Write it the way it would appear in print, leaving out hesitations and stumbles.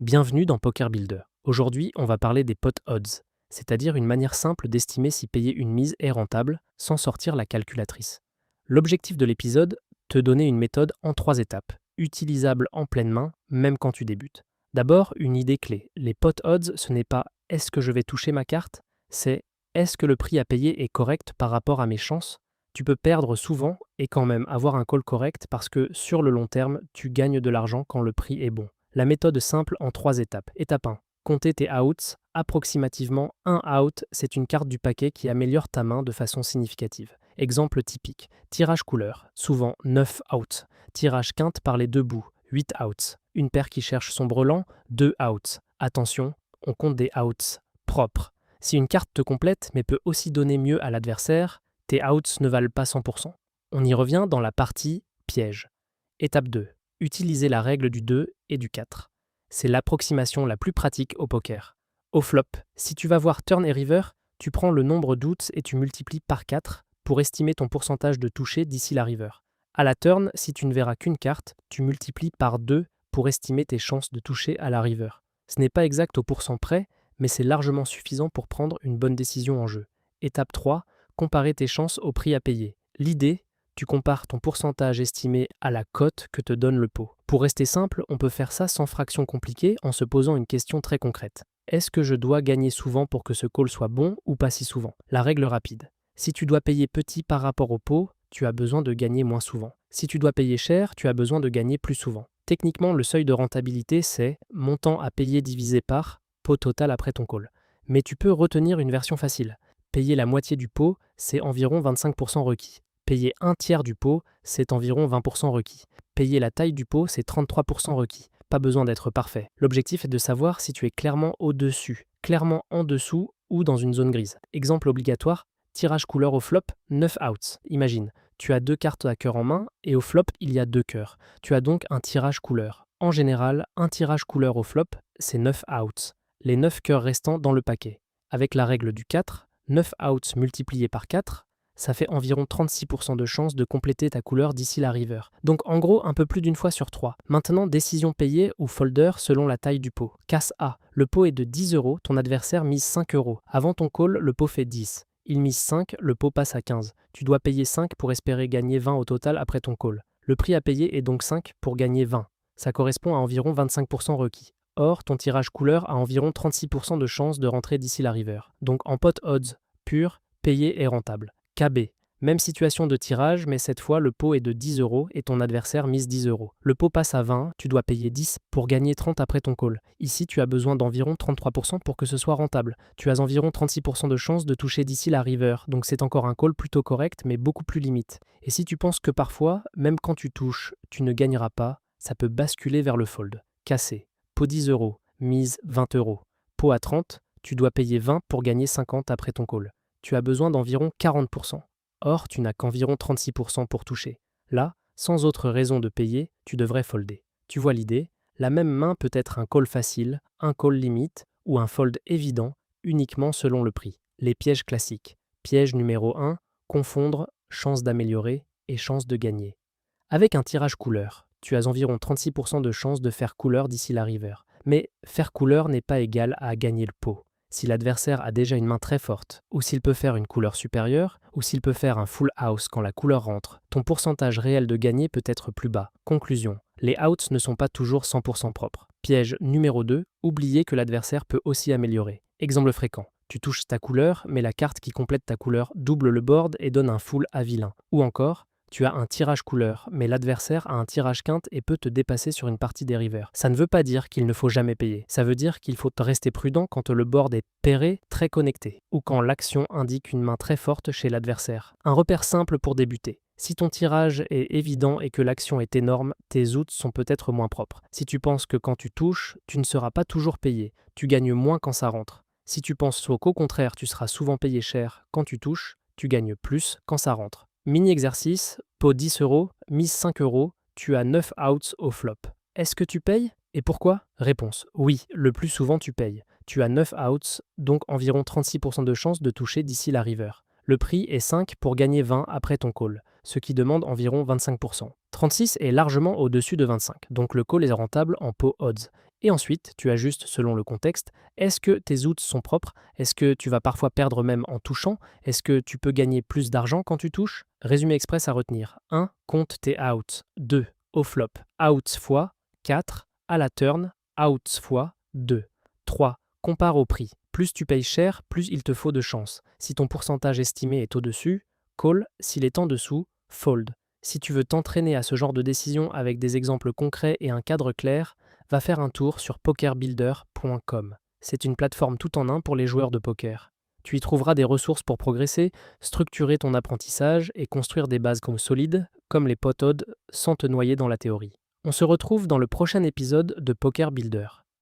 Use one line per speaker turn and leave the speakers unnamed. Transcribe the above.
Bienvenue dans Poker Builder. Aujourd'hui, on va parler des pot odds, c'est-à-dire une manière simple d'estimer si payer une mise est rentable sans sortir la calculatrice. L'objectif de l'épisode, te donner une méthode en 3 étapes, utilisable en pleine main, même quand tu débutes. D'abord, une idée clé. Les pot odds, ce n'est pas est-ce que je vais toucher ma carte, c'est est-ce que le prix à payer est correct par rapport à mes chances. Tu peux perdre souvent et quand même avoir un call correct parce que sur le long terme, tu gagnes de l'argent quand le prix est bon. La méthode simple en 3 étapes. Étape 1. Compter tes outs. Approximativement, un out, c'est une carte du paquet qui améliore ta main de façon significative. Exemple typique. Tirage couleur, souvent 9 outs. Tirage quinte par les deux bouts, 8 outs. Une paire qui cherche son brelan, 2 outs. Attention, on compte des outs propres. Si une carte te complète mais peut aussi donner mieux à l'adversaire, tes outs ne valent pas 100%. On y revient dans la partie piège. Étape 2. Utilisez la règle du 2 et du 4. C'est l'approximation la plus pratique au poker. Au flop, si tu vas voir turn et river, tu prends le nombre d'outs et tu multiplies par 4 pour estimer ton pourcentage de toucher d'ici la river. À la turn, si tu ne verras qu'une carte, tu multiplies par 2 pour estimer tes chances de toucher à la river. Ce n'est pas exact au pourcent près, mais c'est largement suffisant pour prendre une bonne décision en jeu. Étape 3. Comparer tes chances au prix à payer. L'idée, tu compares ton pourcentage estimé à la cote que te donne le pot. Pour rester simple, on peut faire ça sans fraction compliquée en se posant une question très concrète. Est-ce que je dois gagner souvent pour que ce call soit bon ou pas si souvent? La règle rapide. Si tu dois payer petit par rapport au pot, tu as besoin de gagner moins souvent. Si tu dois payer cher, tu as besoin de gagner plus souvent. Techniquement, le seuil de rentabilité, c'est montant à payer divisé par pot total après ton call. Mais tu peux retenir une version facile. Payer la moitié du pot, c'est environ 25% requis. Payer un tiers du pot, c'est environ 20% requis. Payer la taille du pot, c'est 33% requis. Pas besoin d'être parfait. L'objectif est de savoir si tu es clairement au-dessus, clairement en dessous ou dans une zone grise. Exemple obligatoire, tirage couleur au flop, 9 outs. Imagine, tu as 2 cartes à cœur en main et au flop, il y a 2 cœurs. Tu as donc un tirage couleur. En général, un tirage couleur au flop, c'est 9 outs. Les 9 cœurs restants dans le paquet. Avec la règle du 4, 9 outs multiplié par 4, ça fait environ 36% de chance de compléter ta couleur d'ici la river. Donc en gros, un peu plus d'une fois sur 3. Maintenant, décision payée ou folder selon la taille du pot. Casse A. Le pot est de 10 euros, ton adversaire mise 5 euros. Avant ton call, le pot fait 10. Il mise 5, le pot passe à 15. Tu dois payer 5 pour espérer gagner 20 au total après ton call. Le prix à payer est donc 5 pour gagner 20. Ça correspond à environ 25% requis. Or, ton tirage couleur a environ 36% de chance de rentrer d'ici la river. Donc en pot odds pur, payer est rentable. KB. Même situation de tirage, mais cette fois le pot est de 10 euros et ton adversaire mise 10 euros. Le pot passe à 20, tu dois payer 10 pour gagner 30 après ton call. Ici, tu as besoin d'environ 33% pour que ce soit rentable. Tu as environ 36% de chance de toucher d'ici la river, donc c'est encore un call plutôt correct, mais beaucoup plus limite. Et si tu penses que parfois, même quand tu touches, tu ne gagneras pas, ça peut basculer vers le fold. Cassé. Pot 10 euros, mise 20 euros. Pot à 30, tu dois payer 20 pour gagner 50 après ton call. Tu as besoin d'environ 40%. Or, tu n'as qu'environ 36% pour toucher. Là, sans autre raison de payer, tu devrais folder. Tu vois l'idée? La même main peut être un call facile, un call limite ou un fold évident, uniquement selon le prix. Les pièges classiques. Piège numéro 1, confondre chance d'améliorer et chance de gagner. Avec un tirage couleur, tu as environ 36% de chance de faire couleur d'ici la river. Mais faire couleur n'est pas égal à gagner le pot. Si l'adversaire a déjà une main très forte, ou s'il peut faire une couleur supérieure, ou s'il peut faire un full house quand la couleur rentre, ton pourcentage réel de gagner peut être plus bas. Conclusion. Les outs ne sont pas toujours 100% propres. Piège numéro 2, oubliez que l'adversaire peut aussi améliorer. Exemple fréquent. Tu touches ta couleur, mais la carte qui complète ta couleur double le board et donne un full à vilain. Ou encore, tu as un tirage couleur, mais l'adversaire a un tirage quinte et peut te dépasser sur une partie des rivers. Ça ne veut pas dire qu'il ne faut jamais payer. Ça veut dire qu'il faut rester prudent quand le board est pairé, très connecté, ou quand l'action indique une main très forte chez l'adversaire. Un repère simple pour débuter. Si ton tirage est évident et que l'action est énorme, tes outs sont peut-être moins propres. Si tu penses que quand tu touches, tu ne seras pas toujours payé, tu gagnes moins quand ça rentre. Si tu penses qu'au contraire, tu seras souvent payé cher quand tu touches, tu gagnes plus quand ça rentre. Mini-exercice, pot 10 euros, mise 5 euros, tu as 9 outs au flop. Est-ce que tu payes? Et pourquoi? Réponse, oui, le plus souvent tu payes. Tu as 9 outs, donc environ 36% de chance de toucher d'ici la river. Le prix est 5 pour gagner 20 après ton call, ce qui demande environ 25%. 36 est largement au-dessus de 25, donc le call est rentable en pot odds. Et ensuite, tu ajustes selon le contexte. Est-ce que tes outs sont propres? Est-ce que tu vas parfois perdre même en touchant? Est-ce que tu peux gagner plus d'argent quand tu touches? Résumé express à retenir. 1. Compte tes outs. 2. Au flop, outs fois 4. À la turn, outs fois 2. 3. Compare au prix. Plus tu payes cher, plus il te faut de chance. Si ton pourcentage estimé est au-dessus, call. S'il est en dessous, fold. Si tu veux t'entraîner à ce genre de décision avec des exemples concrets et un cadre clair, va faire un tour sur pokerbuilder.com. C'est une plateforme tout en un pour les joueurs de poker. Tu y trouveras des ressources pour progresser, structurer ton apprentissage et construire des bases solides, comme les pot odds, sans te noyer dans la théorie. On se retrouve dans le prochain épisode de Poker Builder.